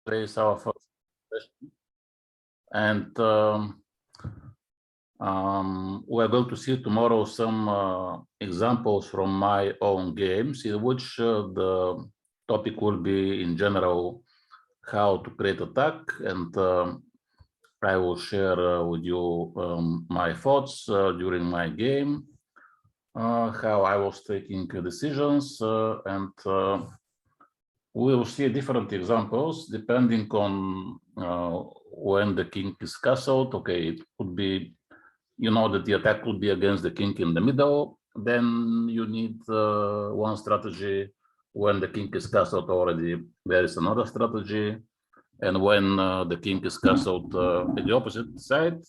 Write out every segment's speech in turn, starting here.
raise our first question. And we're going to see tomorrow some examples from my own games, in which the topic will be in general how to create attack, and I will share with you my thoughts during my game, how I was taking decisions, and we will see different examples depending on when the king is castled. Okay, it could be, you know, that the attack would be against the king in the middle. Then you need one strategy. When the king is castled already, there is another strategy. And when the king is castled at the opposite side,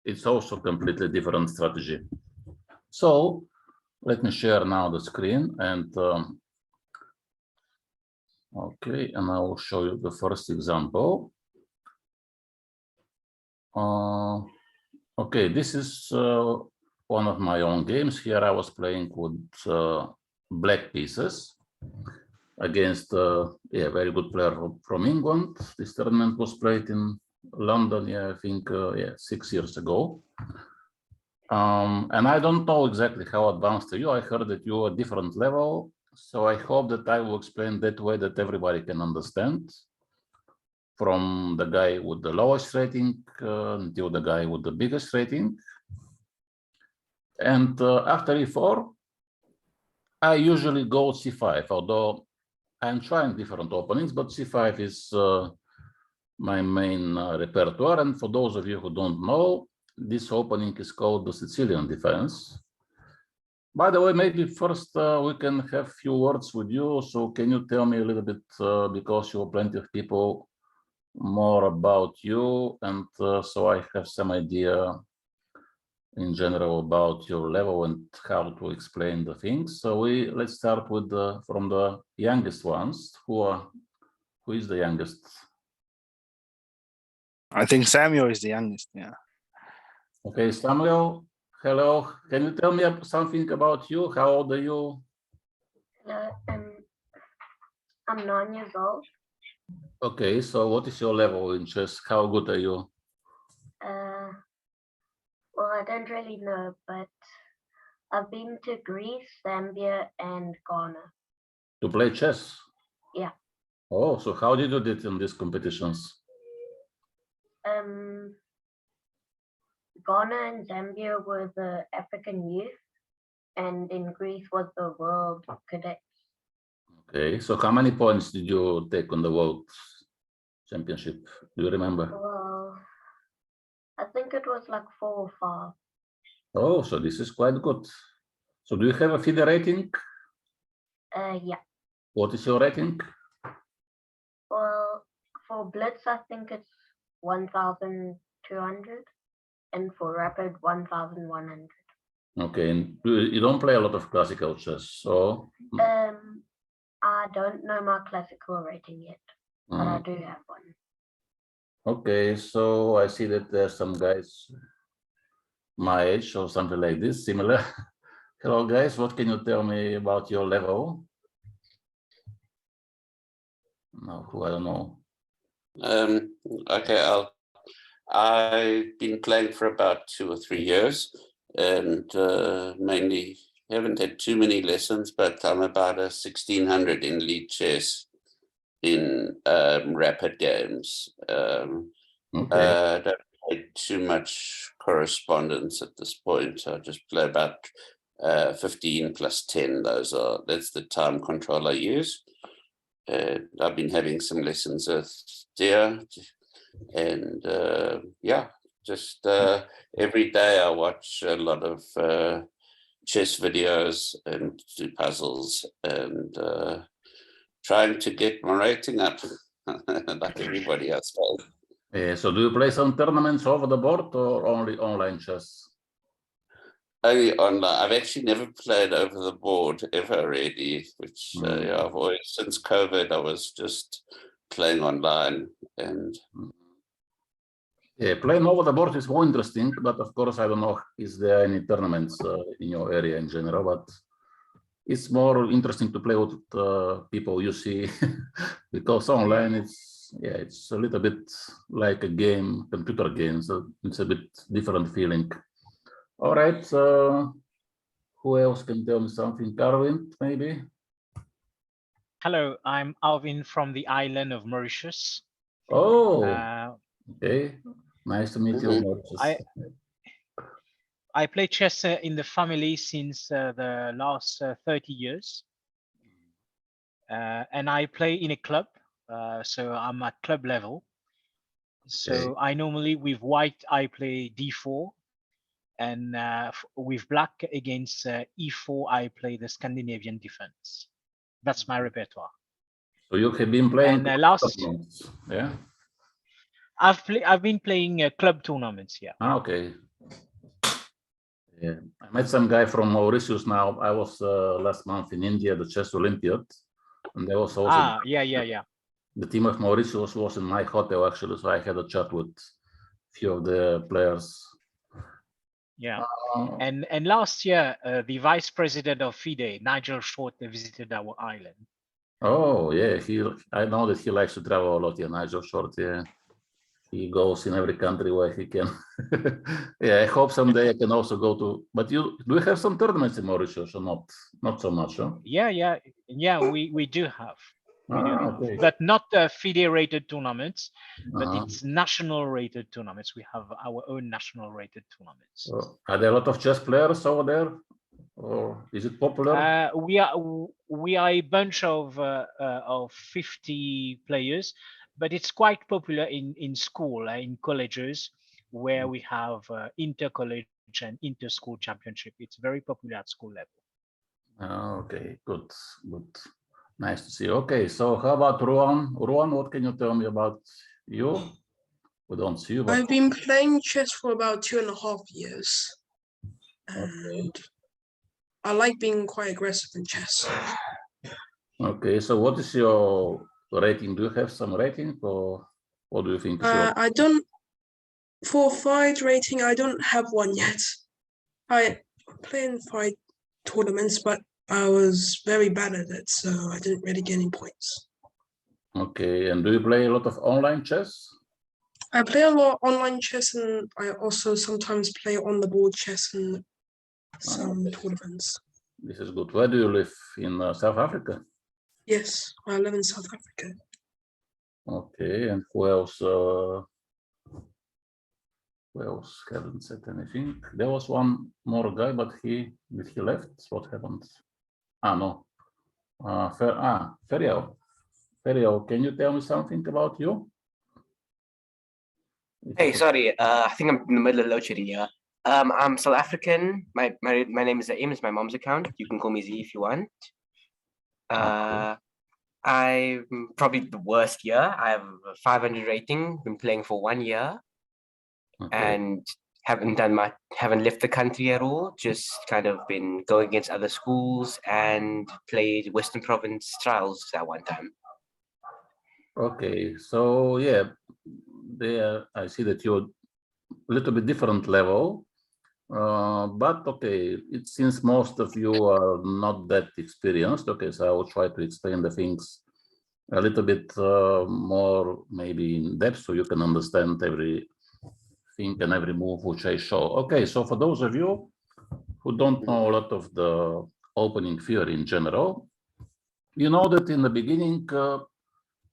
it's also completely different strategy. So let me share now the screen, and okay, and I will show you the first example. Okay, this is one of my own games. Here I was playing with black pieces against a very good player from England. This tournament was played in London, I think 6 years ago. And I don't know exactly how advanced are you. I heard that you're a different level. So I hope that I will explain that way that everybody can understand, from the guy with the lowest rating until the guy with the biggest rating. And after e4, I usually go c5, although I'm trying different openings, but c5 is my main repertoire. And for those of you who don't know, this opening is called the Sicilian defense. By the way, maybe first we can have few words with you. So can you tell me a little bit, because you have plenty of people, more about you, and so I have some idea in general about your level and how to explain the things. So let's start with from the youngest ones. Who is the youngest? I think Samuel is the youngest. Yeah. Okay, Samuel. Hello. Can you tell me something about you? How old are you? I'm 9 years old. Okay, so what is your level in chess? How good are you? Well, I don't really know, but I've been to Greece, Zambia, and Ghana. To play chess? Yeah. Oh, so how did you do it in these competitions? Ghana and Zambia were the African youth, and in Greece was the world cadets. Okay, so how many points did you take on the world championship? Do you remember? Well, I think it was like 4 or 5. Oh, so this is quite good. So do you have a FIDE rating? Yeah. What is your rating? Well, for Blitz, I think it's 1,200, and for Rapid, 1,100. Okay, and you don't play a lot of classical chess, so? I don't know my classical rating yet, but I do have one. Okay, so I see that there's some guys my age or something like this, similar. Hello, guys. What can you tell me about your level? No, I don't know. Okay, I've been playing for about 2 or 3 years, and mainly haven't had too many lessons, but I'm about a 1600 in lead chess in rapid games. Okay. Don't play too much correspondence at this point. I just play about 15 plus 10. That's the time control I use. I've been having some lessons with Dia, and yeah, just every day I watch a lot of chess videos and do puzzles, and trying to get my rating up like everybody else does. So do you play some tournaments over the board or only online chess? Only online. I've actually never played over the board ever, really, which yeah, I've always, since COVID, I was just playing online. And yeah, playing over the board is more interesting, but of course, I don't know, is there any tournaments in your area in general, but it's more interesting to play with people you see, because online it's a little bit like a game, computer game, so it's a bit different feeling. All right, who else can tell me something? Arvind, maybe? Hello, I'm Alvin from the island of Mauritius. Oh, Uh, okay. Nice to meet you, Mauritius. I play chess in the family since the last 30 years. And I play in a club, so I'm at club level. So I normally, with white, I play d4. And with black against e4, I play the Scandinavian defense. That's my repertoire. So you have been playing tournaments, yeah? I've been playing club tournaments, yeah. Okay. Yeah, I met some guy from Mauritius now. I was last month in India, the Chess Olympiad, and there was also yeah. The team of Mauritius was in my hotel actually, so I had a chat with a few of the players. Yeah, and last year the vice president of FIDE, Nigel Short, visited our island. Oh yeah, I know that he likes to travel a lot. Yeah, Nigel Short. Yeah, he goes in every country where he can. Yeah, I hope someday I can also go to. But do you have some tournaments in Mauritius or not? Not so much, huh? Yeah. We do have. Okay. But not FIDE rated tournaments, but it's national rated tournaments. We have our own national rated tournaments. So, are there a lot of chess players over there, or is it popular? We are a bunch of 50 players, but it's quite popular in school, in colleges, where we have inter-college and inter-school championship. It's very popular at school level. Okay, good. Nice to see. Okay, so how about Ruan? Ruan, what can you tell me about you? We don't see you. But... I've been playing chess for about 2.5 years. And I like being quite aggressive in chess. Okay, so what is your rating? Do you have some rating, or what do you think is your... I don't, for FIDE rating, I don't have one yet. I play in FIDE tournaments, but I was very bad at it, so I didn't really get any points. Okay, and do you play a lot of online chess? I play a lot of online chess, and I also sometimes play on the board chess in some tournaments. This is good. Where do you live? In South Africa? Yes, I live in South Africa. Okay, and who else? Who else hasn't said anything? There was one more guy, but he left. What happened? No. Ferial. Ferial, can you tell me something about you? Hey, sorry. I think I'm in the middle of load shedding here. I'm South African. My name is Zaim. It's my mom's account. You can call me Z if you want. I'm probably the worst year. I have a 500 rating. Been playing for 1 year, and haven't left the country at all. Just kind of been going against other schools and played Western Province trials at one time. Okay, so yeah, there I see that you're a little bit different level, but okay, it seems most of you are not that experienced. Okay, so I will try to explain the things a little bit more maybe in depth so you can understand everything and every move which I show. Okay, so for those of you who don't know a lot of the opening theory in general, you know that in the beginning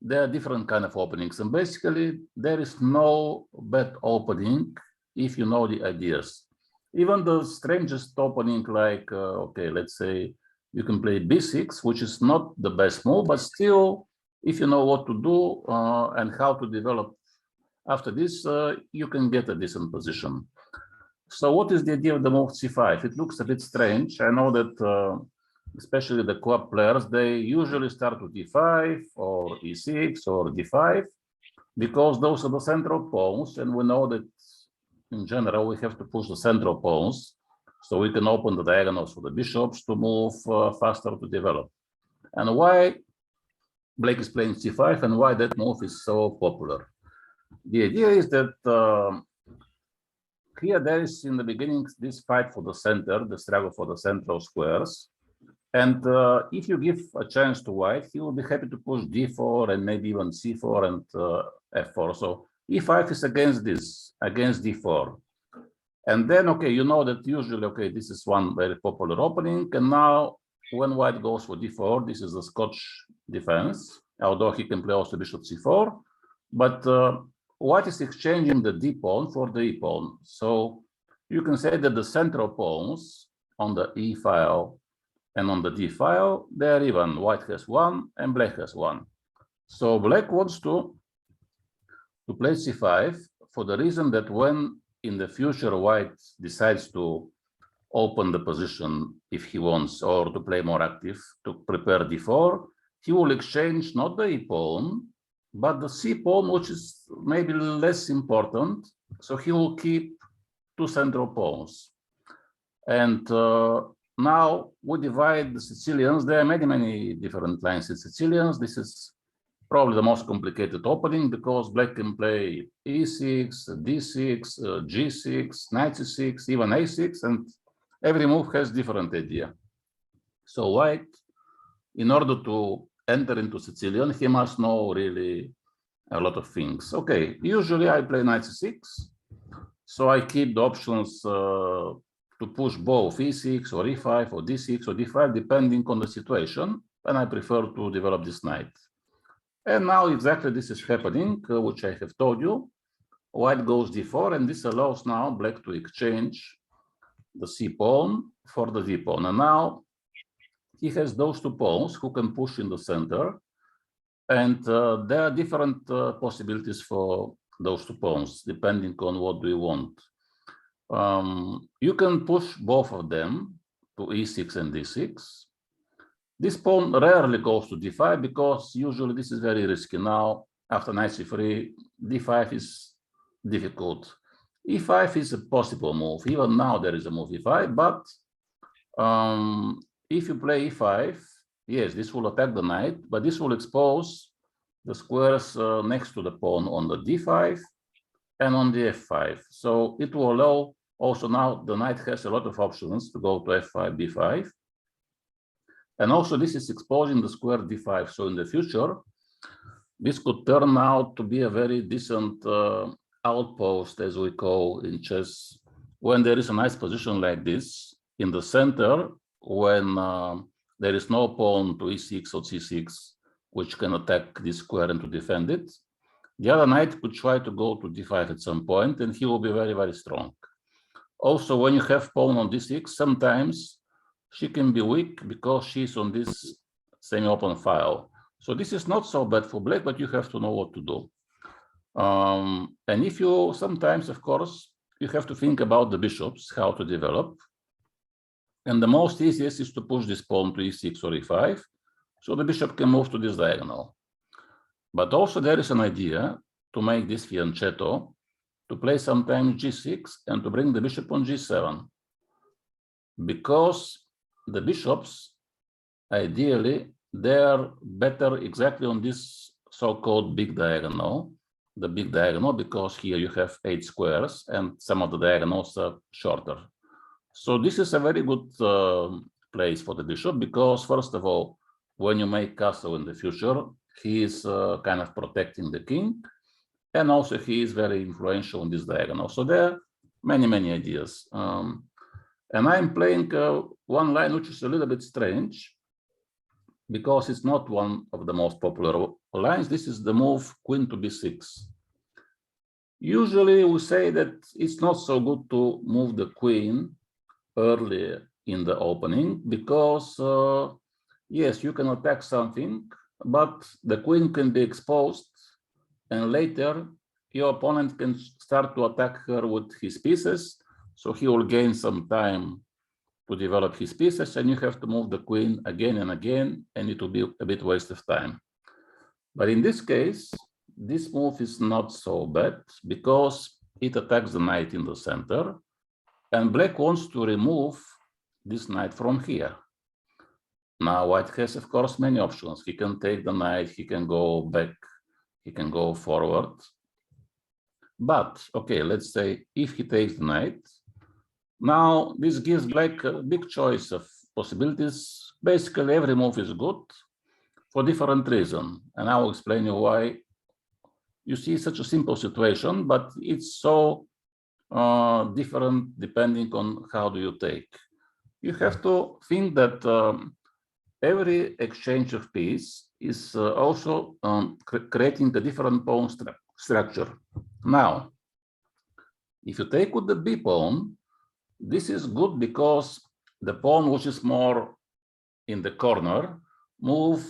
there are different kind of openings, and basically there is no bad opening if you know the ideas. Even the strangest opening, like okay, let's say you can play b6, which is not the best move, but still, if you know what to do and how to develop after this, you can get a decent position. So what is the idea of the move c5? It looks a bit strange. I know that especially the club players, they usually start with e5 or e6 or d5 because those are the central pawns, and we know that in general we have to push the central pawns so we can open the diagonals for the bishops to move faster to develop. And why Blake is playing c5 and why that move is so popular? The idea is that here there is in the beginning this fight for the center, the struggle for the central squares. And if you give a chance to white, he will be happy to push d4 and maybe even c4 and f4. So e5 is against this, against d4. And then, okay, you know that usually, okay, this is one very popular opening. And now when white goes for d4, this is a Scotch defense, although he can play also bishop c4. But white is exchanging the d pawn for the e pawn. So you can say that the central pawns on the e file and on the d file, they are even. White has one and black has one. So black wants to play c5 for the reason that when in the future white decides to open the position if he wants, or to play more active, to prepare d4, he will exchange not the e pawn, but the c pawn, which is maybe less important. So he will keep two central pawns. And now we divide the Sicilians. There are many, many different lines in Sicilians. This is probably the most complicated opening because black can play e6, d6, g6, knight c6, even a6, and every move has different idea. So white, in order to enter into Sicilian, he must know really a lot of things. Okay, usually I play knight c6, so I keep the options to push both e6 or e5 or d6 or d5, depending on the situation, and I prefer to develop this knight. And now exactly this is happening, which I have told you. White goes d4, and this allows now black to exchange the c pawn for the d pawn. And now he has those two pawns who can push in the center, and there are different possibilities for those two pawns, depending on what do you want. You can push both of them to e6 and d6. This pawn rarely goes to d5 because usually this is very risky. Now, after knight c3, d5 is difficult. e5 is a possible move. Even now there is a move e5, but if you play e5, yes, this will attack the knight, but this will expose the squares next to the pawn on the d5 and on the f5. So it will allow also now the knight has a lot of options to go to f5, b5. And also this is exposing the square d5. So in the future, this could turn out to be a very decent outpost, as we call in chess, when there is a nice position like this in the center, when there is no pawn to e6 or c6, which can attack this square and to defend it. The other knight could try to go to d5 at some point, and he will be very, very strong. Also, when you have pawn on d6, sometimes she can be weak because she's on this semi-open file. So this is not so bad for black, but you have to know what to do. And if you sometimes, of course, you have to think about the bishops, how to develop. And the most easiest is to push this pawn to e6 or e5, so the bishop can move to this diagonal. But also there is an idea to make this fianchetto, to play sometimes g6 and to bring the bishop on g7. Because the bishops, ideally, they're better exactly on this so-called big diagonal, the big diagonal, because here you have 8 squares and some of the diagonals are shorter. So this is a very good place for the bishop because, first of all, when you make castle in the future, he is kind of protecting the king, and also he is very influential in this diagonal. So there are many, many ideas. And I'm playing one line which is a little bit strange because it's not one of the most popular lines. This is the move queen to b6. Usually we say that it's not so good to move the queen early in the opening because, yes, you can attack something, but the queen can be exposed, and later your opponent can start to attack her with his pieces. So he will gain some time to develop his pieces, and you have to move the queen again and again, and it will be a bit waste of time. But in this case, this move is not so bad because it attacks the knight in the center, and black wants to remove this knight from here. Now white has, of course, many options. He can take the knight, he can go back, he can go forward. But, okay, let's say if he takes the knight, now this gives black a big choice of possibilities. basically every move is good for different reasons. And I will explain you why. You see such a simple situation, but it's so different depending on how do you take. You have to think that every exchange of piece is also creating a different pawn structure. Now, if you take with the B pawn, this is good because the pawn which is more in the corner move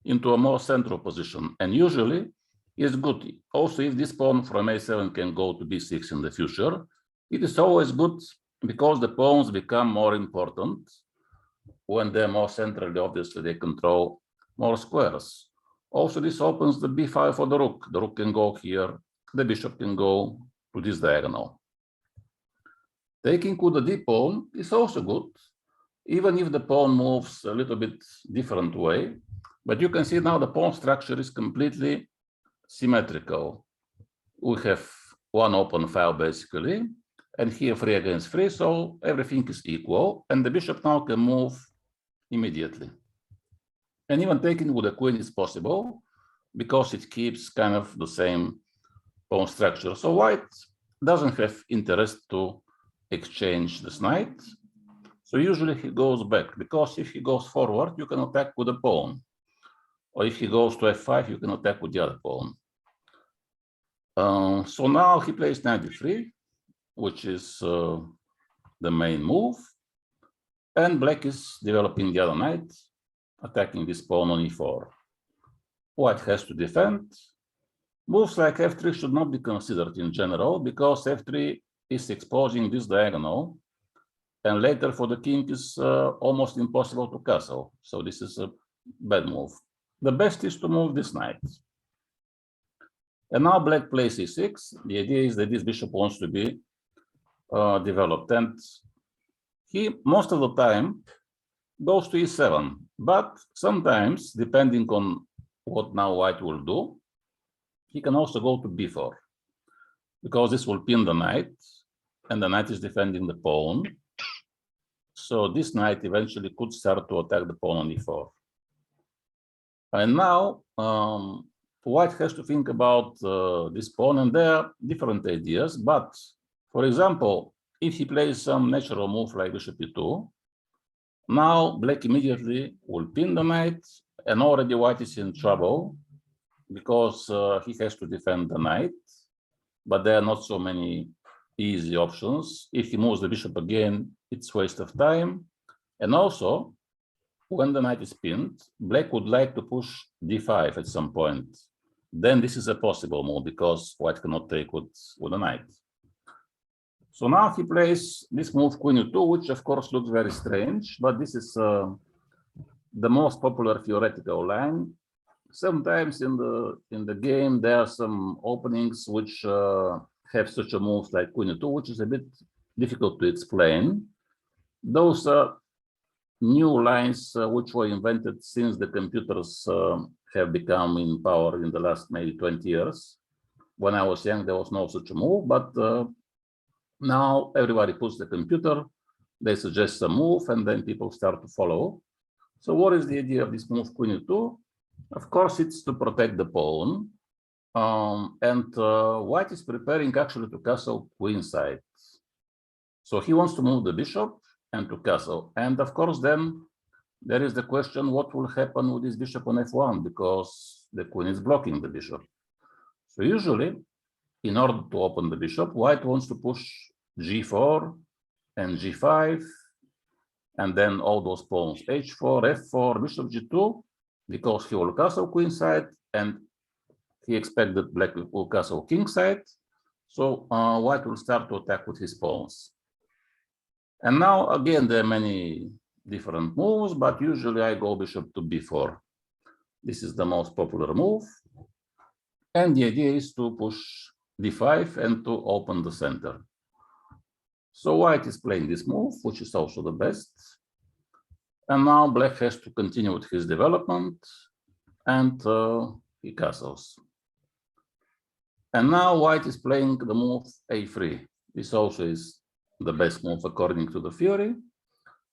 into a more central position, and usually is good. Also, if this pawn from A7 can go to B6 in the future, it is always good because the pawns become more important when they're more centrally. Obviously, they control more squares. Also, this opens the B5 for the rook. The rook can go here. The bishop can go to this diagonal. Taking with the D pawn is also good, even if the pawn moves a little bit different way. But you can see now the pawn structure is completely symmetrical. We have one open file basically, and here 3 against 3, so everything is equal, and the bishop now can move immediately. And even taking with the queen is possible because it keeps kind of the same pawn structure. So white doesn't have interest to exchange this knight. So usually he goes back, because if he goes forward, you can attack with a pawn. Or if he goes to f5, you can attack with the other pawn. So now he plays knight d3, which is the main move. And black is developing the other knight, attacking this pawn on e4. White has to defend. Moves like f3 should not be considered in general, because f3 is exposing this diagonal, and later for the king is almost impossible to castle. So this is a bad move. The best is to move this knight. And now black plays e6. The idea is that this bishop wants to be developed, and he most of the time goes to e7. But sometimes, depending on what now white will do, he can also go to b4, because this will pin the knight, and the knight is defending the pawn. So this knight eventually could start to attack the pawn on e4. And now white has to think about this pawn, and there are different ideas. But for example, if he plays some natural move like bishop e2, now black immediately will pin the knight, and already white is in trouble because he has to defend the knight. But there are not so many easy options. If he moves the bishop again, it's waste of time. And also, when the knight is pinned, black would like to push d5 at some point. Then this is a possible move because white cannot take with the knight. So now he plays this move queen e2, which of course looks very strange, but this is the most popular theoretical line. Sometimes in the game there are some openings which have such a move like queen e2, which is a bit difficult to explain. Those are new lines which were invented since the computers have become in power in the last maybe 20 years. When I was young, there was no such a move, but now everybody puts the computer, they suggest a move, and then people start to follow. So what is the idea of this move queen e2? Of course, it's to protect the pawn. And white is preparing actually to castle queenside. So he wants to move the bishop and to castle. And of course, then there is the question, what will happen with this bishop on f1, because the queen is blocking the bishop. So usually, in order to open the bishop, white wants to push g4 and g5, and then all those pawns, h4, f4, bishop g2, because he will castle queenside, and he expects that black will castle kingside. So white will start to attack with his pawns. And now, again, there are many different moves, but usually I go bishop to b4. This is the most popular move. And the idea is to push d5 and to open the center. So white is playing this move, which is also the best. And now black has to continue with his development, and he castles. And now white is playing the move a3. This also is the best move according to the theory.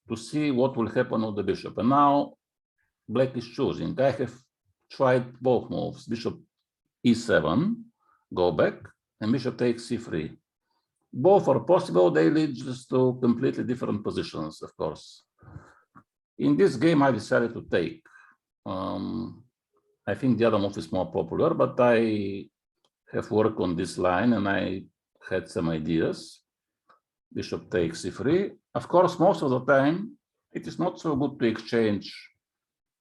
to see what will happen with the bishop. And now black is choosing. I have tried both moves. Bishop e7, go back, and bishop takes c3. Both are possible. They lead just to completely different positions, of course. In this game, I decided to take. I think the other move is more popular, but I have worked on this line and I had some ideas. Bishop takes c3. Of course, most of the time, it is not so good to exchange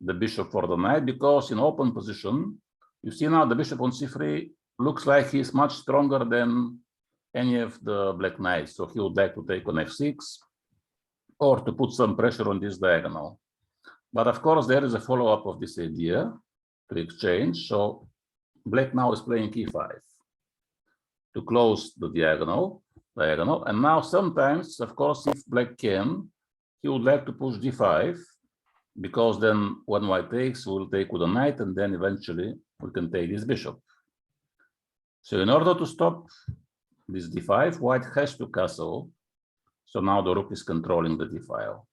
the bishop for the knight, because in open position, you see now the bishop on c3 looks like he's much stronger than any of the black knights. So he would like to take on f6 or to put some pressure on this diagonal. But of course, there is a follow-up of this idea to exchange. So black now is playing e5 to close the diagonal. And now sometimes, of course, if black can, he would like to push d5, because then when white takes, we'll take with a knight, and then eventually we can take this bishop. So in order to stop this d5, white has to castle. So now the rook is controlling the d-file.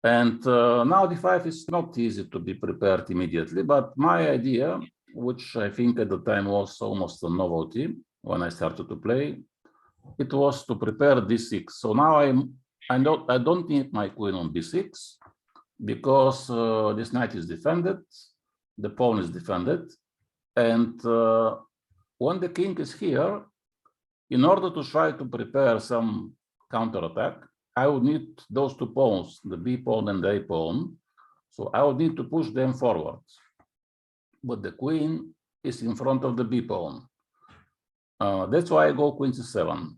And now d5 is not easy to be prepared immediately, but my idea, which I think at the time was almost a novelty when I started to play, it was to prepare d6. So now I don't need my queen on b6, because this knight is defended, the pawn is defended, and when the king is here, in order to try to prepare some counterattack, I would need those two pawns, the b pawn and the a pawn. So I would need to push them forward. But the queen is in front of the b pawn. That's why I go queen c7.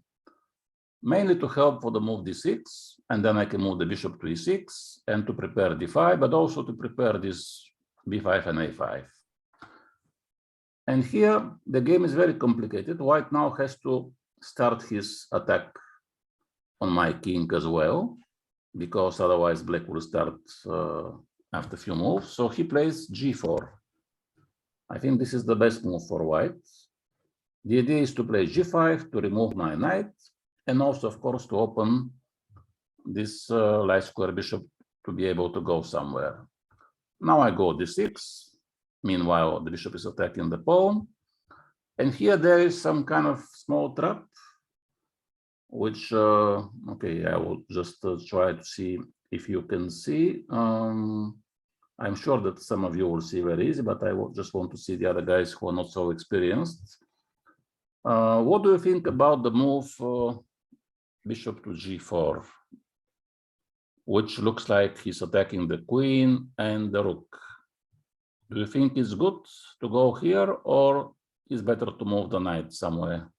Mainly to help for the move d6, and then I can move the bishop to e6 and to prepare d5, but also to prepare this b5 and a5. And here the game is very complicated. White now has to start his attack on my king as well, because otherwise black will start after a few moves. So he plays g4. I think this is the best move for white. The idea is to play g5 to remove my knight, and also, of course, to open this light square bishop to be able to go somewhere. Now I go d6. Meanwhile, the bishop is attacking the pawn. And here there is some kind of small trap, which, okay, I will just try to see if you can see. I'm sure that some of you will see very easy, but I just want to see the other guys who are not so experienced. What do you think about the move bishop to g4, which looks like he's attacking the queen and the rook? Do you think it's good to go here, or is better to move the knight somewhere?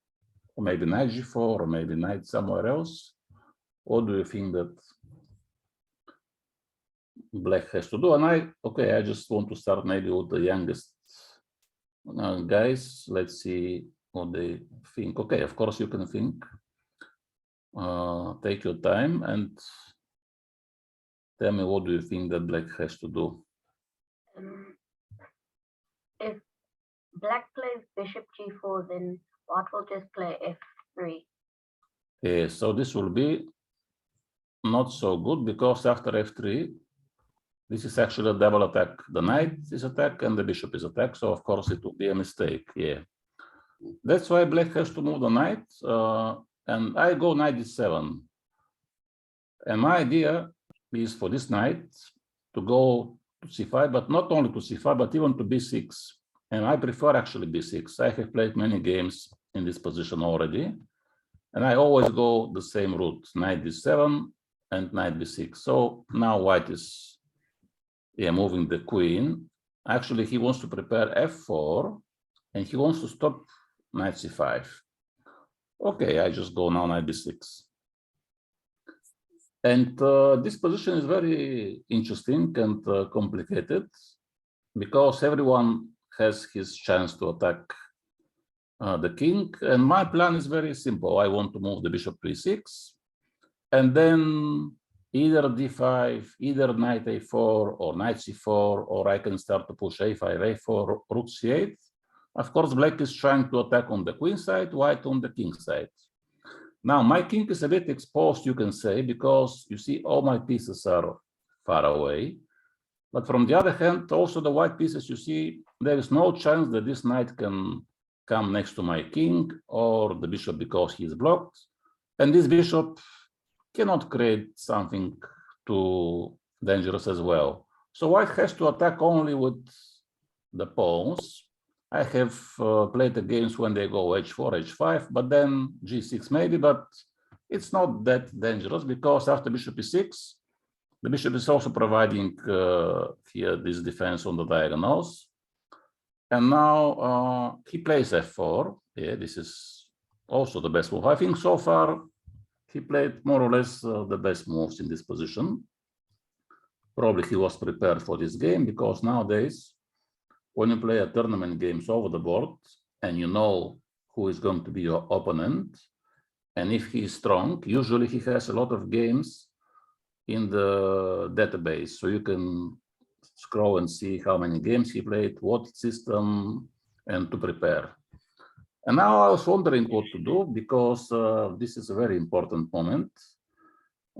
Or maybe knight g4, or maybe knight somewhere else? What do you think that black has to do? And I just want to start maybe with the youngest guys. Let's see what they think. Okay, of course you can think. Take your time and tell me, what do you think that black has to do? If black plays bishop g4, then white will just play f3. Okay, so this will be not so good, because after f3, this is actually a double attack. The knight is attacked and the bishop is attacked, so of course it would be a mistake. Yeah, that's why black has to move the knight, and I go knight d7. And my idea is for this knight to go to c5, but not only to c5, but even to b6. And I prefer actually b6. I have played many games in this position already, and I always go the same route, knight d7 and knight b6. So now white is moving the queen. Actually, he wants to prepare f4, and he wants to stop knight c5. Okay, I just go now knight b6. And this position is very interesting and complicated, because everyone has his chance to attack the king. And my plan is very simple. I want to move the bishop to e6, and then either d5, either knight a4 or knight c4, or I can start to push a5, a4, rook c8. Of course, black is trying to attack on the queen side, white on the king side. Now my king is a bit exposed, you can say, because you see all my pieces are far away. But from the other hand, also the white pieces, you see, there is no chance that this knight can come next to my king or the bishop because he is blocked. And this bishop cannot create something too dangerous as well. So white has to attack only with the pawns. I have played the games when they go h4, h5, but then g6 maybe, but it's not that dangerous because after bishop e6, the bishop is also providing here this defense on the diagonals. And now he plays f4. Yeah, this is also the best move. I think so far he played more or less the best moves in this position. Probably he was prepared for this game because nowadays, when you play a tournament games over the board and you know who is going to be your opponent, and if he is strong, usually he has a lot of games in the database, so you can scroll and see how many games he played, what system, and to prepare. And now I was wondering what to do because this is a very important moment.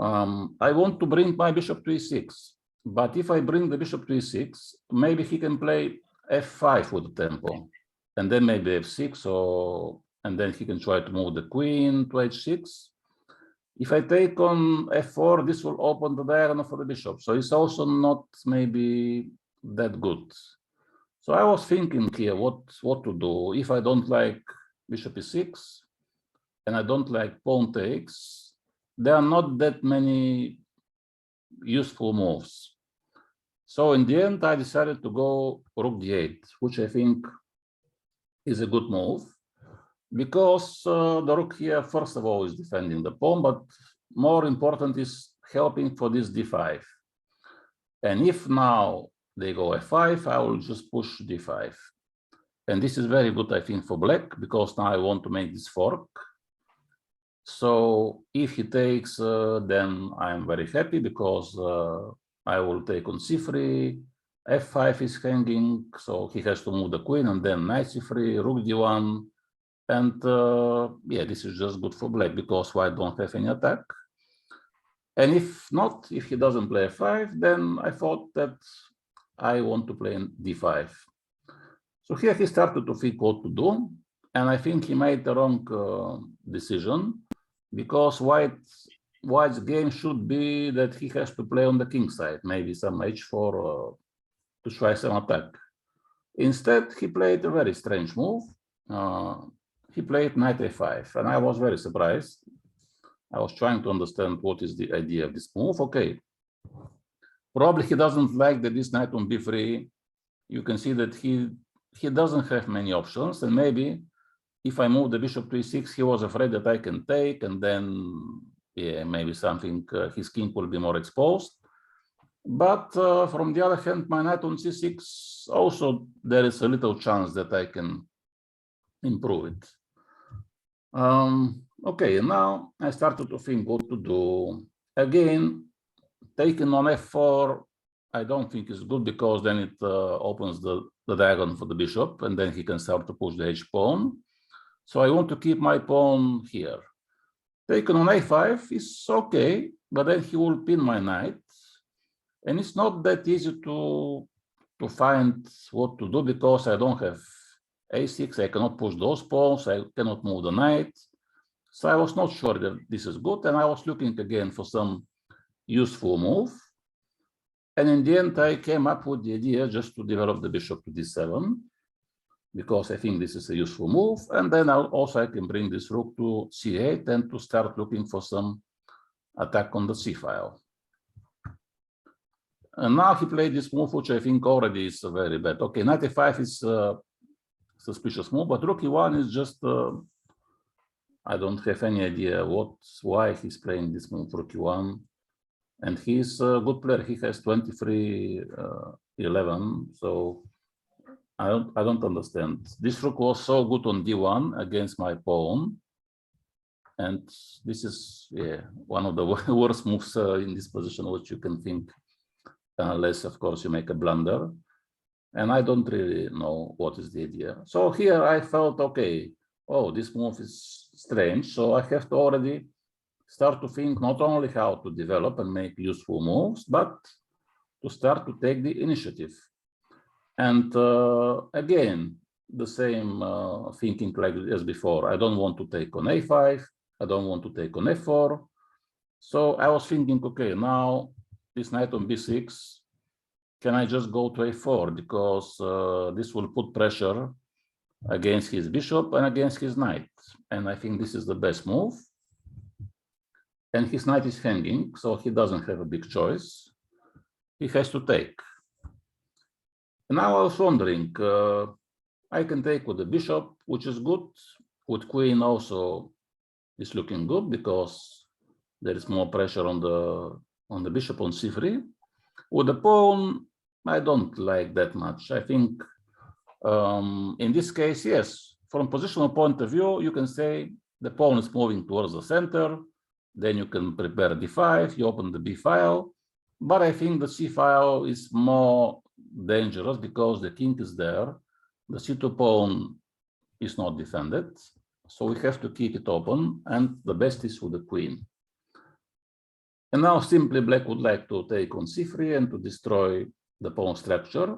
I want to bring my bishop to e6, but if I bring the bishop to e6, maybe he can play f5 with the tempo, and then maybe f6, or and then he can try to move the queen to h6. If I take on f4, this will open the diagonal for the bishop, so it's also not maybe that good. So I was thinking here what to do if I don't like bishop e6 and I don't like pawn takes. There are not that many useful moves. So in the end, I decided to go rook d8, which I think is a good move, because the rook here, first of all, is defending the pawn, but more important is helping for this d5. And if now they go f5, I will just push d5. And this is very good, I think, for black, because now I want to make this fork. So if he takes, then I am very happy because I will take on c3, f5 is hanging, so he has to move the queen, and then knight c3, rook d1, and yeah, this is just good for black because white don't have any attack. And if not, if he doesn't play f5, then I thought that I want to play d5. So here he started to think what to do, and I think he made the wrong decision, because White's game should be that he has to play on the king side, maybe some h4 to try some attack. Instead, he played a very strange move. He played knight a5, and I was very surprised. I was trying to understand what is the idea of this move. Okay, probably he doesn't like that this knight on b3. You can see that he doesn't have many options, and maybe if I move the bishop to e6, he was afraid that I can take, and then yeah, maybe something, his king will be more exposed. But from the other hand, my knight on c6, also there is a little chance that I can improve it. Okay, now I started to think what to do. Again, taking on f4, I don't think is good because then it opens the diagonal for the bishop, and then he can start to push the h-pawn. So I want to keep my pawn here. Taken on a5 is okay, but then he will pin my knight. And it's not that easy to find what to do because I don't have a6, I cannot push those pawns, I cannot move the knight. So I was not sure that this is good, and I was looking again for some useful move. And in the end, I came up with the idea just to develop the bishop to d7, because I think this is a useful move. And then I can bring this rook to c8 and to start looking for some attack on the c file. And now he played this move, which I think already is very bad. Okay, knight a5 is a suspicious move, but rook e1 is just, I don't have any idea why he's playing this move, rook e1. And he's a good player. He has 23-11, so I don't understand. This rook was so good on d1 against my pawn, and this is one of the worst moves in this position which you can think, unless of course you make a blunder. And I don't really know what is the idea. So here I felt, okay, oh, this move is strange. So I have to already start to think not only how to develop and make useful moves, but to start to take the initiative. And again, the same thinking like as before. I don't want to take on a5. I don't want to take on f4. So I was thinking, okay, now this knight on b6, can I just go to a4? Because this will put pressure against his bishop and against his knight. And I think this is the best move. And his knight is hanging, so he doesn't have a big choice. He has to take. And now I was wondering, I can take with the bishop, which is good. With queen also is looking good because there is more pressure on the bishop on c3. With the pawn, I don't like that much. I think in this case, yes, from positional point of view, you can say the pawn is moving towards the center. Then you can prepare d5, you open the b file. But I think the c file is more dangerous because the king is there. The c2 pawn is not defended. So we have to keep it open. And the best is with the queen. And now simply black would like to take on c3 and to destroy the pawn structure.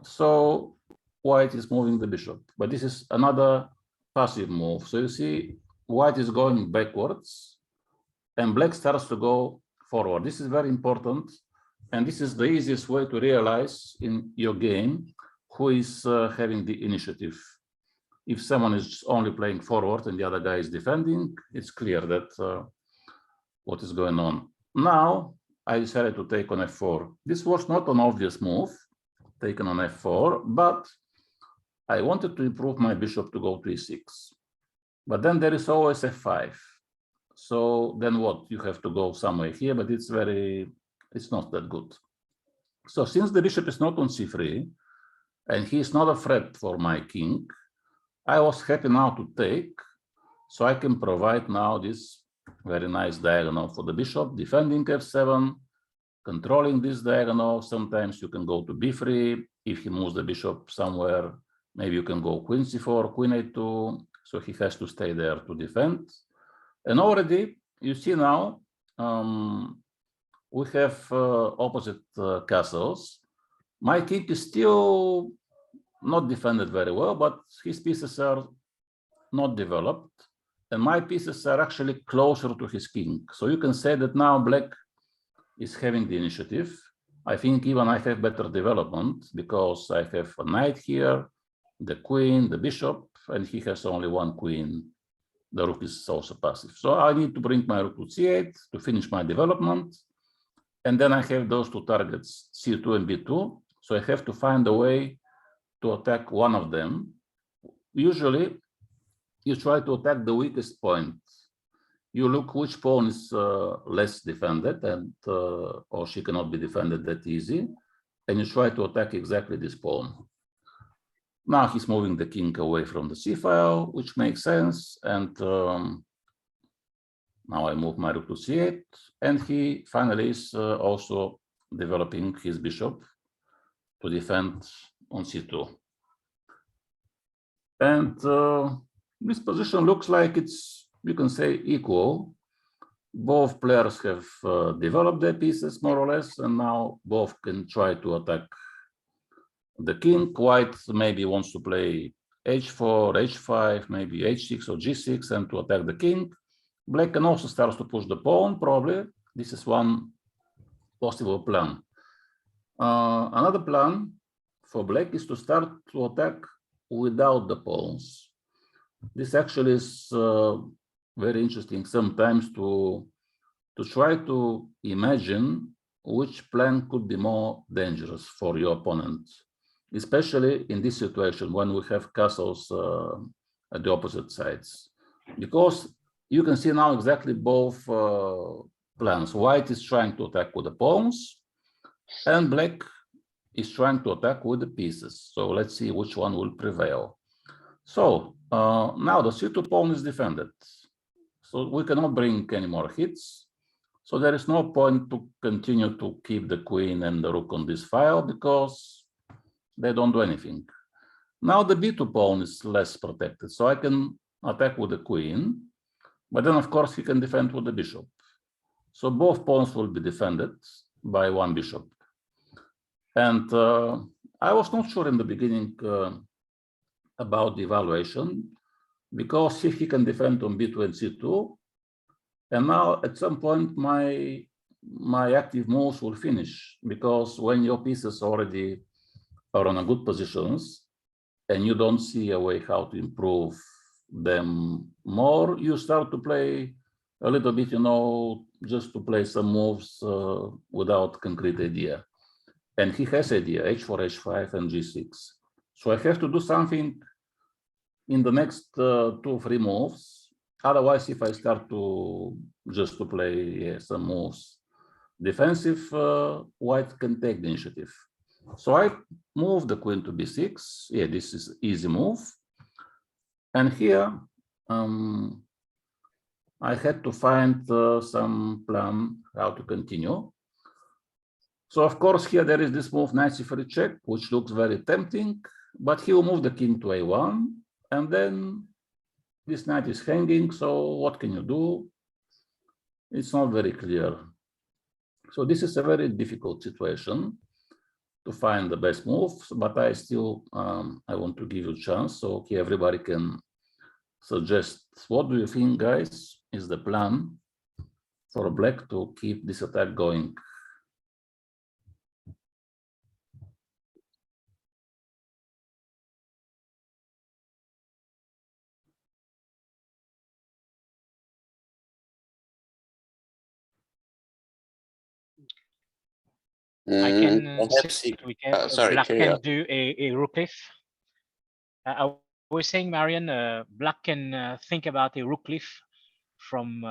So white is moving the bishop. But this is another passive move. So you see white is going backwards and black starts to go forward. This is very important. And this is the easiest way to realize in your game who is having the initiative. If someone is only playing forward and the other guy is defending, it's clear that what is going on. Now I decided to take on f4. This was not an obvious move, taken on f4, but I wanted to improve my bishop to go to e6. But then there is always f5. So then what? You have to go somewhere here, but it's not that good. So since the bishop is not on c3, and he is not a threat for my king, I was happy now to take, so I can provide now this very nice diagonal for the bishop, defending f7, controlling this diagonal. Sometimes you can go to b3. If he moves the bishop somewhere, maybe you can go queen c4, queen a2. So he has to stay there to defend. And already, you see now, we have opposite castles. My king is still not defended very well, but his pieces are not developed. And my pieces are actually closer to his king. So you can say that now black is having the initiative. I think even I have better development because I have a knight here, the queen, the bishop, and he has only one queen. The rook is also passive. So I need to bring my rook to c8 to finish my development. And then I have those two targets, c2 and b2. So I have to find a way to attack one of them. Usually, you try to attack the weakest point. You look which pawn is less defended, and or she cannot be defended that easy, and you try to attack exactly this pawn. Now he's moving the king away from the c file, which makes sense, and now I move my rook to c8, and he finally is also developing his bishop to defend on c2. And this position looks like it's, you can say, equal. Both players have developed their pieces more or less, and now both can try to attack the king. White maybe wants to play h4, h5, maybe h6 or g6, and to attack the king. Black can also start to push the pawn, probably. This is one possible plan. Another plan for black is to start to attack without the pawns. This actually is very interesting sometimes to try to imagine which plan could be more dangerous for your opponent, especially in this situation when we have castles at the opposite sides. Because you can see now exactly both plans. White is trying to attack with the pawns, and black is trying to attack with the pieces. So let's see which one will prevail. So now the c2 pawn is defended. So we cannot bring any more hits. So there is no point to continue to keep the queen and the rook on this file because they don't do anything. Now the b2 pawn is less protected. So I can attack with the queen. But then, of course, he can defend with the bishop. So both pawns will be defended by one bishop. And I was not sure in the beginning about the evaluation, because if he can defend on b2 and c2, and now at some point my active moves will finish, because when your pieces already are on a good positions and you don't see a way how to improve them more, you start to play a little bit, just to play some moves without concrete idea. And he has idea, h4, h5, and g6. So I have to do something in the next 2 or 3 moves. Otherwise, if I start to just to play some moves defensive, white can take the initiative. So I move the queen to b6. Yeah, this is easy move. And here I had to find some plan how to continue. So of course here there is this move knight c3 check, which looks very tempting, but he will move the king to a1, and then this knight is hanging. So what can you do? It's not very clear. So this is a very difficult situation to find the best moves, but I still I want to give you a chance. So here everybody can suggest, what do you think, guys, is the plan for black to keep this attack going? I can perhaps say we can, sorry, black carry can on. do a rook lift. I was saying, Marian, black can think about a rook lift from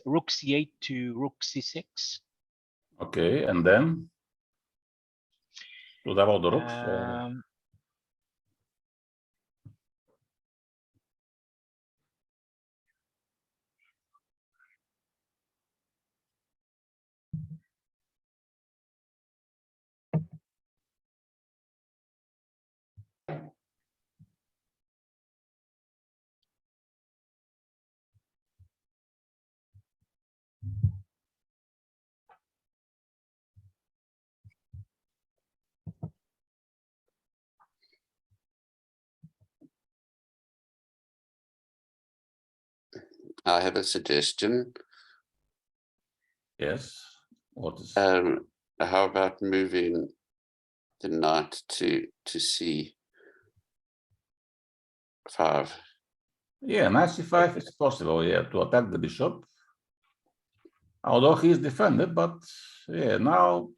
rook c8 to rook c6. Okay, and then to double the rooks. I have a suggestion. Yes. What is? How about moving the knight to c5? Yeah, knight c5 is possible. Yeah, to attack the bishop. Although he is defended, but yeah, now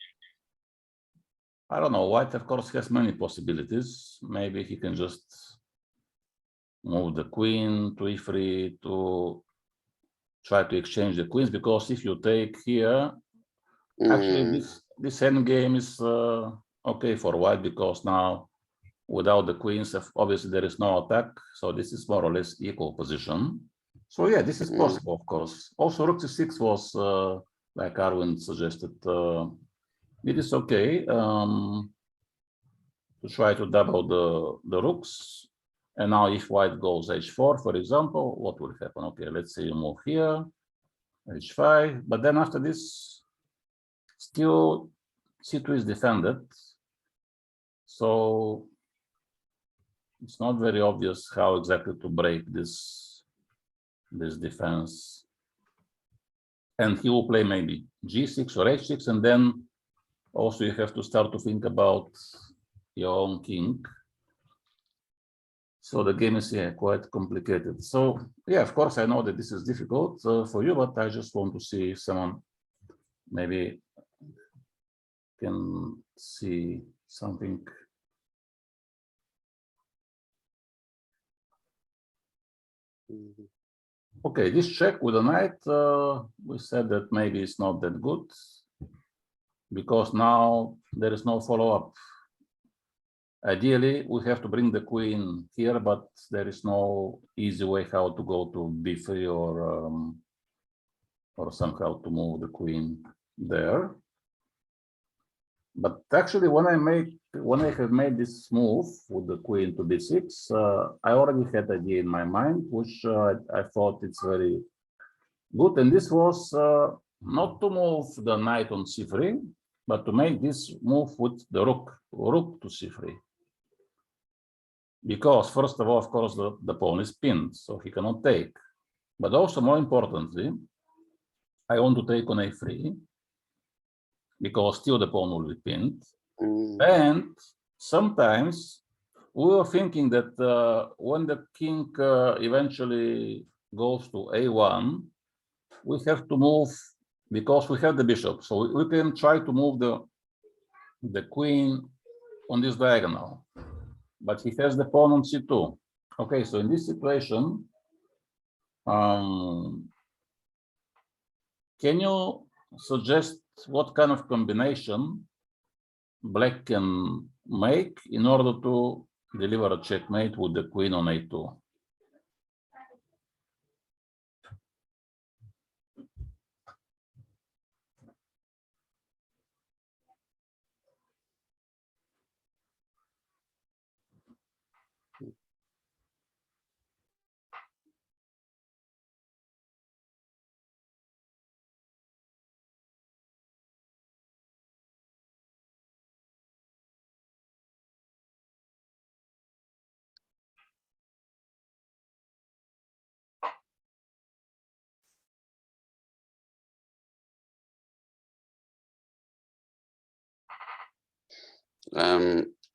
I don't know. White, of course, has many possibilities. Maybe he can just move the queen to e3 to try to exchange the queens, because if you take here, actually this endgame is okay for white, because now without the queens, obviously there is no attack, so this is more or less equal position. So yeah, this is possible, of course. Also rook c6 was like Arwin suggested, it is okay to try to double the rooks. And now if white goes h4, for example, what will happen? Okay, let's say you move here, h5, but then after this, still c2 is defended. So it's not very obvious how exactly to break this defense. And he will play maybe g6 or h6, and then also you have to start to think about your own king. So the game is quite complicated. So yeah, of course I know that this is difficult for you, but I just want to see if someone maybe can see something. Okay, this check with a knight, we said that maybe it's not that good, because now there is no follow-up. Ideally, we have to bring the queen here, but there is no easy way how to go to b3 or somehow to move the queen there. But actually, when I make when I have made this move with the queen to b6, I already had an idea in my mind, which I thought it's very good. And this was not to move the knight on c3, but to make this move with the rook to c3. Because first of all, of course, the pawn is pinned, so he cannot take. But also more importantly, I want to take on a3, because still the pawn will be pinned. And sometimes we were thinking that when the king eventually goes to a1, we have to move, because we have the bishop, so we can try to move the queen on this diagonal, but he has the pawn on c2. Okay, so in this situation, can you suggest what kind of combination black can make in order to deliver a checkmate with the queen on a2?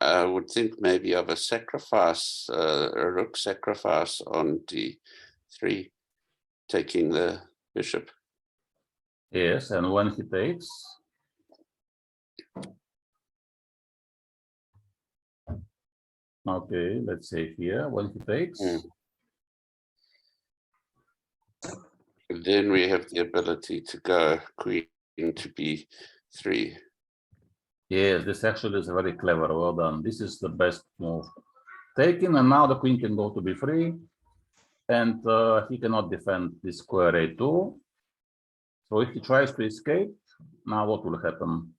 I would think maybe of a sacrifice, a rook sacrifice on d3, taking the bishop. Yes, and when he takes, okay, let's say here, when he takes, then we have the ability to go queen to b3. yes, this actually is very clever. Well done. This is the best move. Taking, and now the queen can go to b3, and he cannot defend this square a2. So if he tries to escape, now what will happen?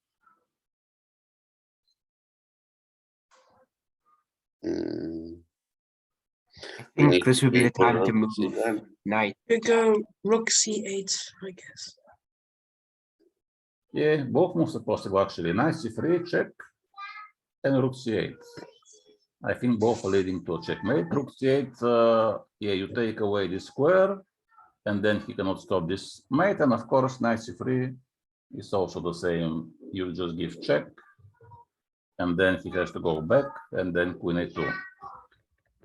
I think this would be the time to move C1. knight. You go rook c8, I guess. Yeah, both moves are possible actually. Knight c3, check, and rook c8. I think both are leading to a checkmate. Rook c8, yeah, you take away this square, and then he cannot stop this mate. And of course, knight c3 is also the same. You just give check, and then he has to go back, and then queen a2.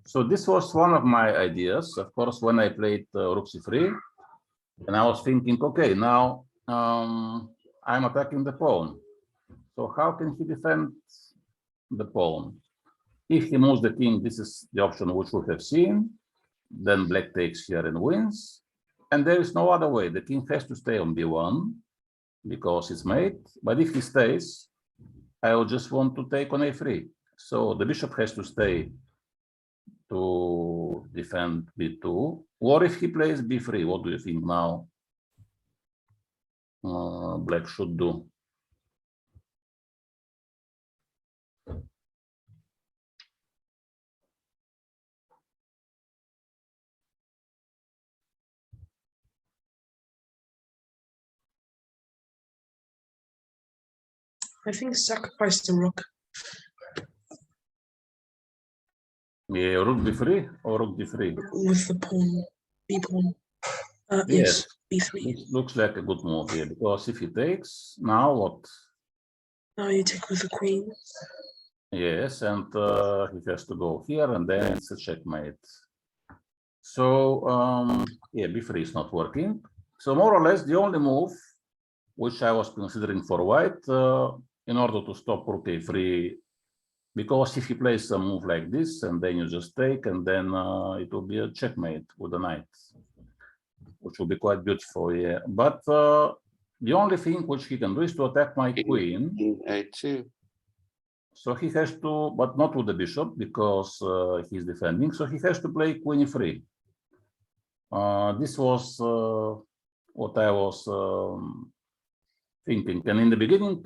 So this was one of my ideas. Of course, when I played rook c3, and I was thinking, okay, now I'm attacking the pawn. So how can he defend the pawn? If he moves the king, this is the option which we have seen. Then black takes here and wins. And there is no other way. The king has to stay on b1 because it's mate. But if he stays, I will just want to take on a3. So the bishop has to stay to defend b2. Or if he plays b3, what do you think now black should do? I think sacrifice the rook. Yeah, rook b3 or rook d3? With the pawn, b pawn. Yes, b3. this looks like a good move here, because if he takes, now what? Now you take with the queen. Yes, and he has to go here, and then it's a checkmate. So yeah, b3 is not working. So more or less the only move which I was considering for white in order to stop rook a3, because if he plays a move like this, and then you just take, and then it will be a checkmate with the knight, which will be quite beautiful, yeah. But the only thing which he can do is to attack my queen. A2. So he has to, but not with the bishop, because he's defending. So he has to play queen e3. This was what I was thinking. And in the beginning,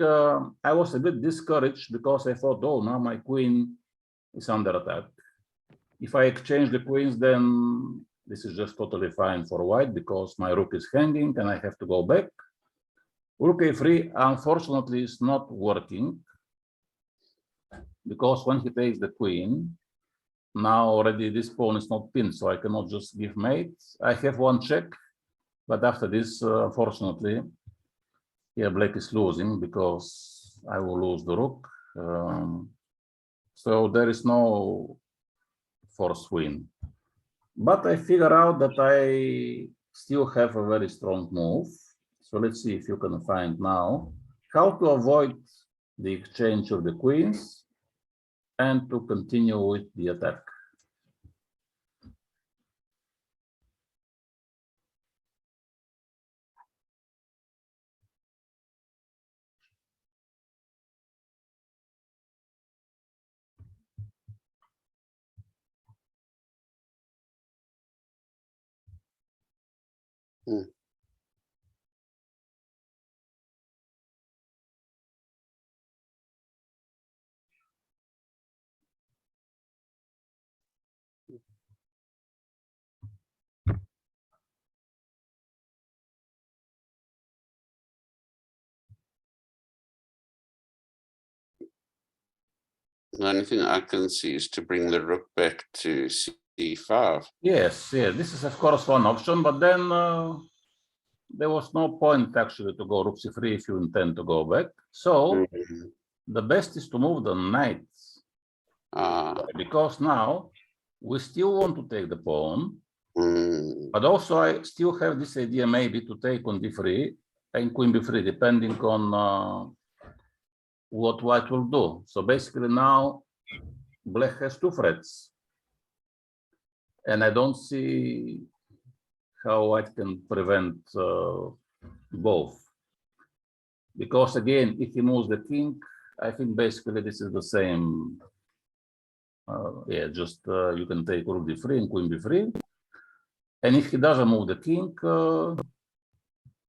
I was a bit discouraged because I thought, oh, now my queen is under attack. If I exchange the queens, then this is just totally fine for white because my rook is hanging and I have to go back. Rook a3, unfortunately, is not working because when he takes the queen, now already this pawn is not pinned, so I cannot just give mate. I have one check, but after this, unfortunately, here black is losing because I will lose the rook. So there is no force win. But I figure out that I still have a very strong move. So let's see if you can find now how to avoid the exchange of the queens and to continue with the attack. The only thing I can see is to bring the rook back to c5. Yes, this is of course one option, but then there was no point actually to go rook c3 if you intend to go back. So the best is to move the knight. Because now we still want to take the pawn, but also I still have this idea maybe to take on d3 and queen b3, depending on what white will do. So basically now black has two threats, and I don't see how white can prevent both. Because again, if he moves the king, I think basically this is the same. You can take rook d3 and queen b3. And if he doesn't move the king,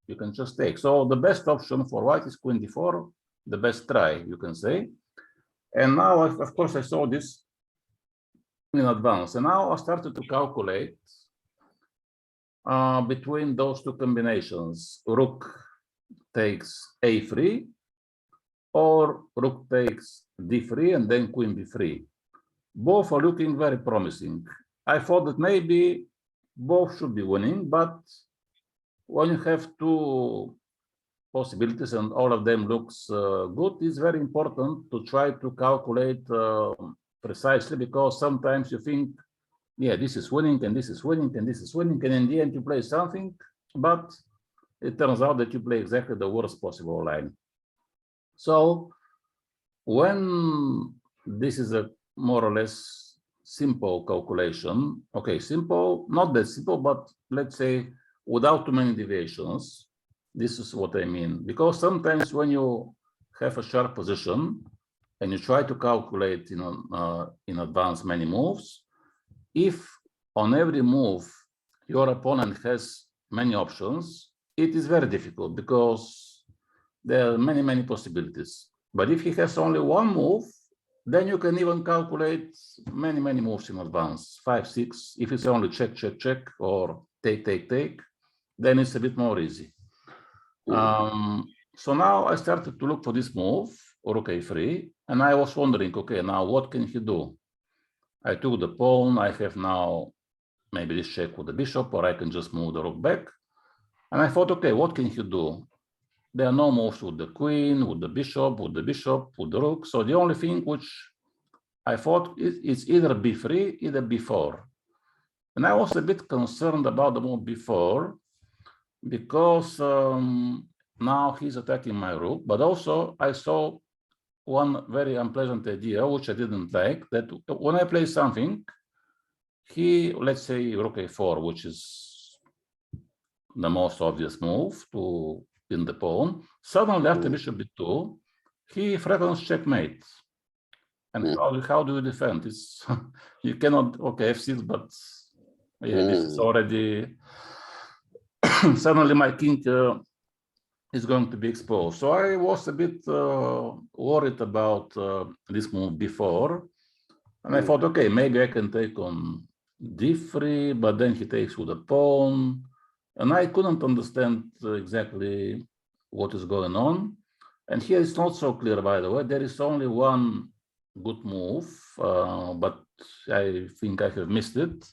you can just take. So the best option for white is queen d4, the best try, you can say. And now, of course, I saw this in advance. And now I started to calculate between those two combinations. Rook takes a3, or rook takes d3 and then queen b3. Both are looking very promising. I thought that maybe both should be winning, but when you have two possibilities and all of them looks good, it's very important to try to calculate precisely, because sometimes you think, yeah, this is winning and this is winning and this is winning, and in the end you play something, but it turns out that you play exactly the worst possible line. So when this is a more or less simple calculation, okay, simple, not that simple, but let's say without too many deviations, this is what I mean. Because sometimes when you have a sharp position and you try to calculate in advance many moves, if on every move your opponent has many options, it is very difficult because there are many possibilities. But if he has only one move, then you can even calculate many moves in advance, 5, 6. If it's only check, or take, then it's a bit more easy. So now I started to look for this move, rook a3, and I was wondering, okay, now what can he do? I took the pawn. I have now maybe this check with the bishop, or I can just move the rook back. And I thought, okay, what can he do? There are no moves with the queen, with the bishop, with the rook. So the only thing which I thought is either b3, either b4. And I was a bit concerned about the move b4 because now he's attacking my rook. But also I saw one very unpleasant idea, which I didn't like, that when I play something, let's say rook a4, which is the most obvious move to pin the pawn, suddenly after bishop b2, he threatens checkmate. And how do you defend? It's you cannot, okay, f6, but yeah, this is already suddenly my king is going to be exposed. So I was a bit worried about this move before. And I thought, okay, maybe I can take on d3, but then he takes with a pawn. And I couldn't understand exactly what is going on. And here it's not so clear, by the way. There is only one good move, but I think I have missed it.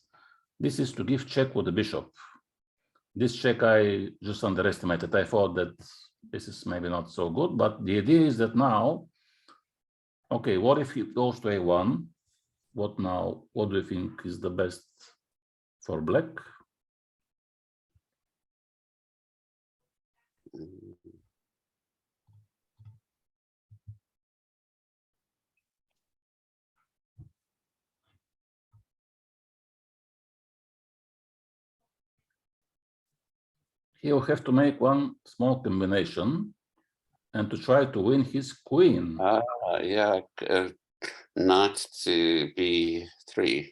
This is to give check with the bishop. This check I just underestimated. I thought that this is maybe not so good, but the idea is that now, okay, what if he goes to a1? What now? What do you think is the best for black? He will have to make one small combination and to try to win his queen. Yeah, knight to b3.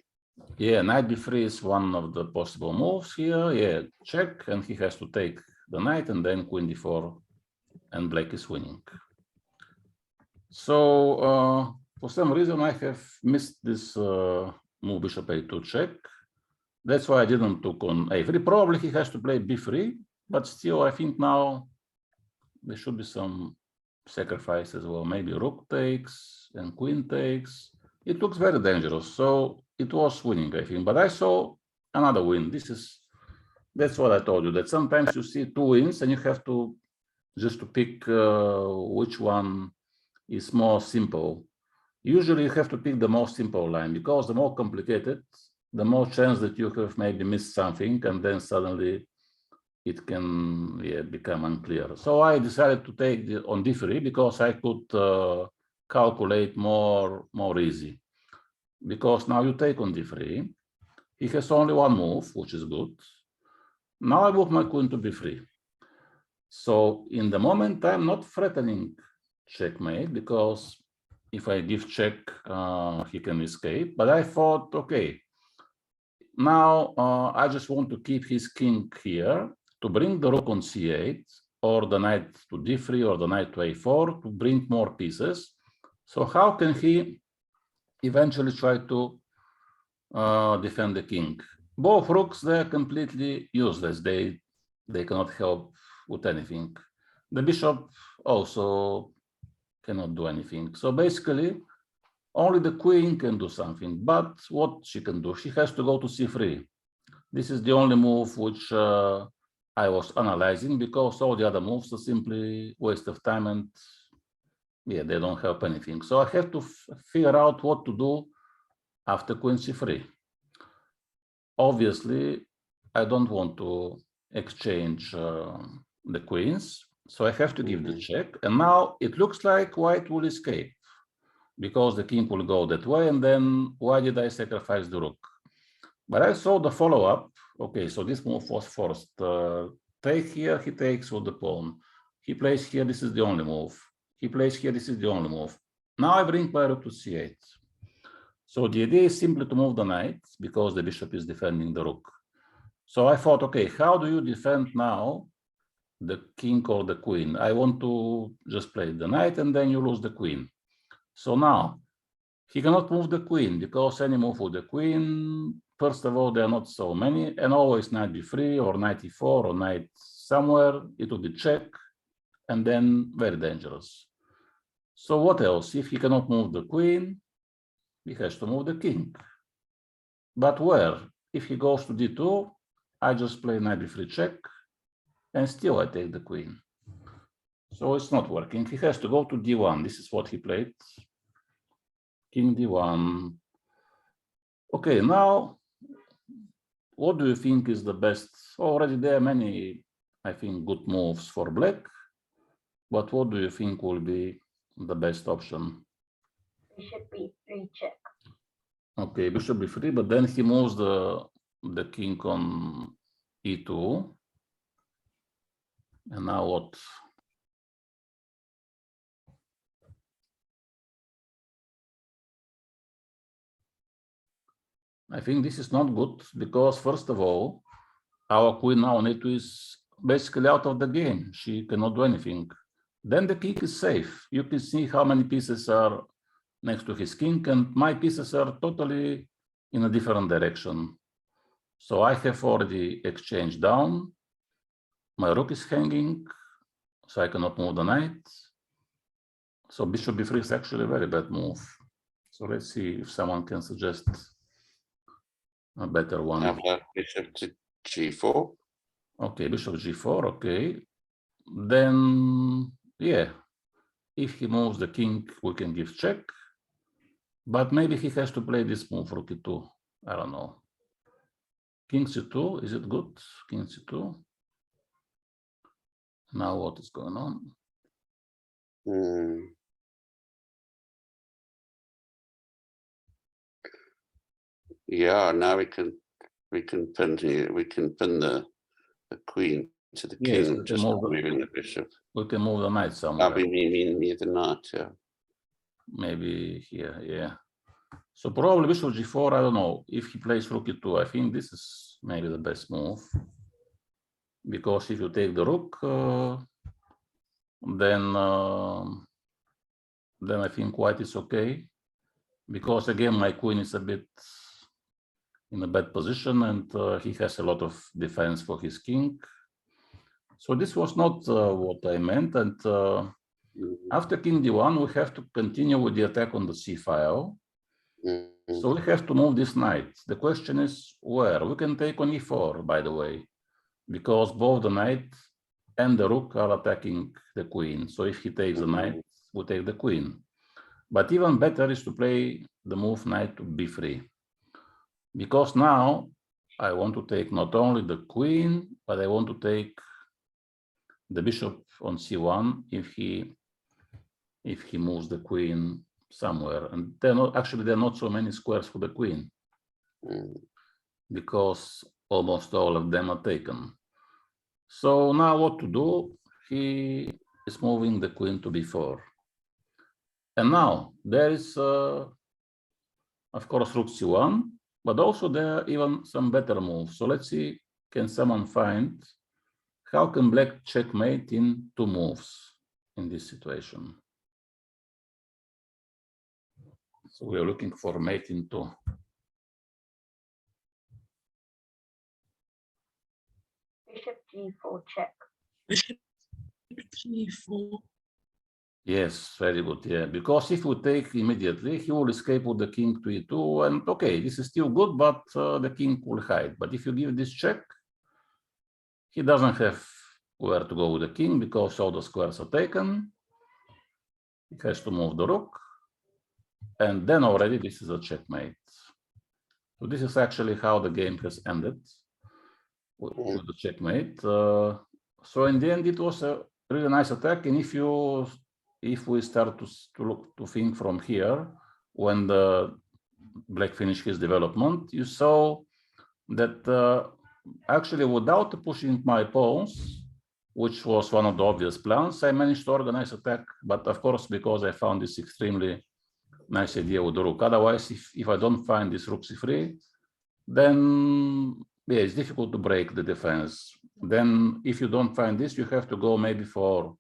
Yeah, knight b3 is one of the possible moves here. Yeah, check, and he has to take the knight, and then queen d4, and black is winning. So for some reason I have missed this move bishop a2 check. That's why I didn't took on a3. Probably he has to play b3, but still I think now there should be some sacrifice as well. Maybe rook takes and queen takes. It looks very dangerous. So it was winning, I think. But I saw another win. That's what I told you, that sometimes you see two wins and you have to just to pick which one is more simple. Usually you have to pick the most simple line, because the more complicated, the more chance that you have maybe missed something, and then suddenly it can become unclear. So I decided to take on d3 because I could calculate more easy. Because now you take on d3, he has only one move, which is good. Now I move my queen to b3. So in the moment, I'm not threatening checkmate, because if I give check, he can escape. But I thought, okay, now I just want to keep his king here to bring the rook on c8, or the knight to d3, or the knight to a4 to bring more pieces. So how can he eventually try to defend the king? Both rooks, they're completely useless. They cannot help with anything. The bishop also cannot do anything. So basically, only the queen can do something. But what she can do? She has to go to c3. This is the only move which I was analyzing, because all the other moves are simply waste of time, and yeah, they don't help anything. So I have to figure out what to do after queen c3. Obviously, I don't want to exchange the queens, so I have to give the check. And now it looks like white will escape, because the king will go that way, and then why did I sacrifice the rook? But I saw the follow-up. Okay, so this move was forced. Take here, he takes with the pawn. He plays here, this is the only move. He plays here, this is the only move. Now I bring my rook to c8. So the idea is simply to move the knight, because the bishop is defending the rook. So I thought, okay, how do you defend now the king or the queen? I want to just play the knight, and then you lose the queen. So now he cannot move the queen, because any move with the queen, first of all, there are not so many, and always knight b3 or knight e4 or knight somewhere, it will be check, and then very dangerous. So what else? If he cannot move the queen, he has to move the king. But where? If he goes to d2, I just play knight b3 check, and still I take the queen. So it's not working. He has to go to d1. This is what he played. King d1. Okay, now, what do you think is the best? Already there are many, I think, good moves for black. But what do you think will be the best option? Bishop b3 check. Okay, bishop b3, but then he moves the king on e2. And now what? I think this is not good, because first of all, our queen now on e2 is basically out of the game. She cannot do anything. Then the king is safe. You can see how many pieces are next to his king, and my pieces are totally in a different direction. So I have already exchanged down. My rook is hanging, so I cannot move the knight. So bishop b3 is actually a very bad move. So let's see if someone can suggest a better one. How about bishop to g4? Okay, bishop g4, okay. Then, yeah, if he moves the king, we can give check. But maybe he has to play this move, rook e2. I don't know. King c2, is it good? King c2. Now what is going on? Yeah, now we can pin the queen to the Yes, king, we just can move moving the bishop. We can move the knight somewhere. Me the knight, yeah. Maybe here, yeah. So probably bishop g4, I don't know. If he plays rook e2, I think this is maybe the best move. Because if you take the rook, then I think white is okay. Because again, my queen is a bit in a bad position, and he has a lot of defense for his king. So this was not what I meant. And after king d1, we have to continue with the attack on the c file. So we have to move this knight. The question is where? We can take on e4, by the way, because both the knight and the rook are attacking the queen. So if he takes the knight, we take the queen. But even better is to play the move knight to b3. Because now I want to take not only the queen, but I want to take the bishop on c1 if he moves the queen somewhere. And there are not so many squares for the queen because almost all of them are taken. So now what to do? He is moving the queen to b4. And now there is, of course, rook c1, but also there are even some better moves. So let's see, can someone find how can black checkmate in 2 moves in this situation? So we are looking for mate in 2. Bishop g4 check. Bishop g4. Yes, very good. Yeah, because if we take immediately, he will escape with the king to e2, and okay, this is still good, but the king will hide. But if you give this check, he doesn't have where to go with the king because all the squares are taken. He has to move the rook, and then already this is a checkmate. So this is actually how the game has ended with the checkmate. So in the end, it was a really nice attack. And if we start to think from here, when the black finished his development, you saw that actually without pushing my pawns, which was one of the obvious plans, I managed to organize attack. But of course, because I found this extremely nice idea with the rook. Otherwise, if I don't find this rook c3, then yeah, it's difficult to break the defense. Then if you don't find this, you have to go maybe for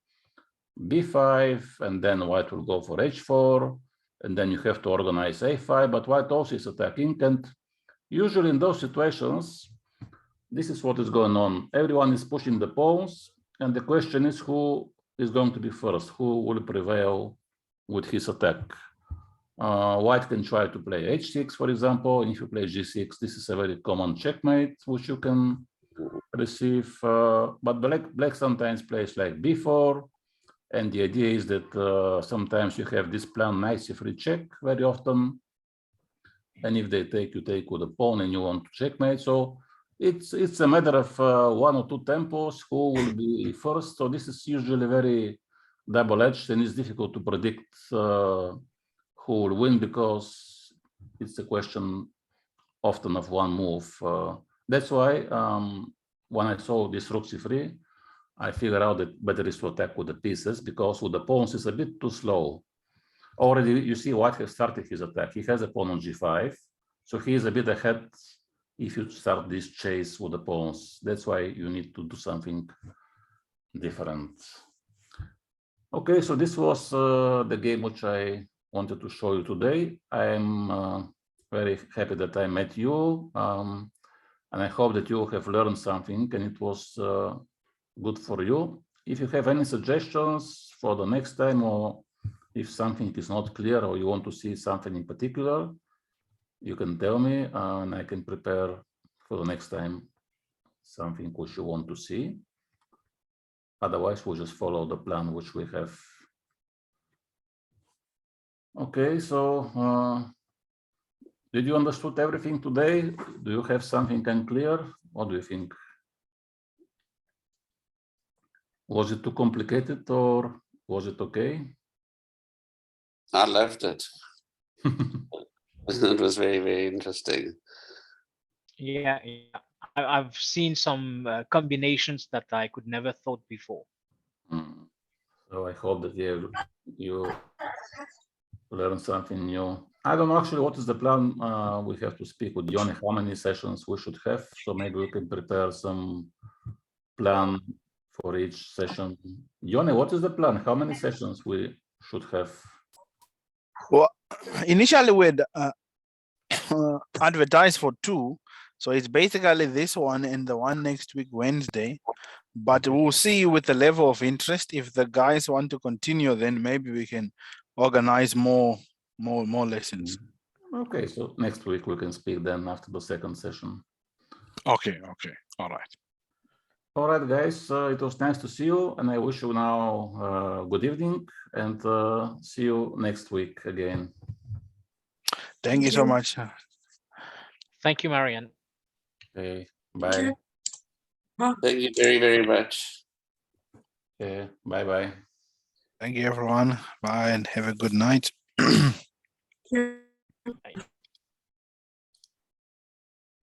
b5, and then white will go for h4, and then you have to organize a5, but white also is attacking. And usually in those situations, this is what is going on. Everyone is pushing the pawns, and the question is who is going to be first, who will prevail with his attack. White can try to play h6, for example, and if you play g6, this is a very common checkmate, which you can receive, but black sometimes plays like b4, and the idea is that sometimes you have this plan knight c3 check very often, and if they take, you take with a pawn and you want to checkmate. So it's a matter of 1 or 2 tempos, who will be first. So this is usually very double-edged, and it's difficult to predict who will win because it's a question often of one move. That's why when I saw this rook c3, I figured out that better is to attack with the pieces, because with the pawns it's a bit too slow. Already you see white has started his attack. He has a pawn on g5, so he is a bit ahead if you start this chase with the pawns. That's why you need to do something different. Okay, so this was the game which I wanted to show you today. I'm very happy that I met you, and I hope that you have learned something and it was good for you. If you have any suggestions for the next time, or if something is not clear or you want to see something in particular, you can tell me and I can prepare for the next time something which you want to see. Otherwise, we'll just follow the plan which we have. Okay, so did you understood everything today? Do you have something unclear? What do you think? Was it too complicated or was it okay? I loved it. It was very, very interesting. Yeah, yeah. I've seen some combinations that I could never thought before. So I hope that you learn something new. I don't know actually what is the plan. We have to speak with Yoni how many sessions we should have. So maybe we can prepare some plan for each session. Yoni, what is the plan? How many sessions we should have? Well, initially we'd advertised for 2. So it's basically this one and the one next week, Wednesday. But we'll see with the level of interest. If the guys want to continue, then maybe we can organize more lessons. Okay, so next week we can speak then after the second session. Okay, all right. All right, guys, it was nice to see you, and I wish you now good evening, and see you next week again. Thank you so much. Thank you, Marian. Okay, bye. Thank you very, very much. Okay, bye-bye. Thank you, everyone. Bye, and have a good night. Yeah. Bye.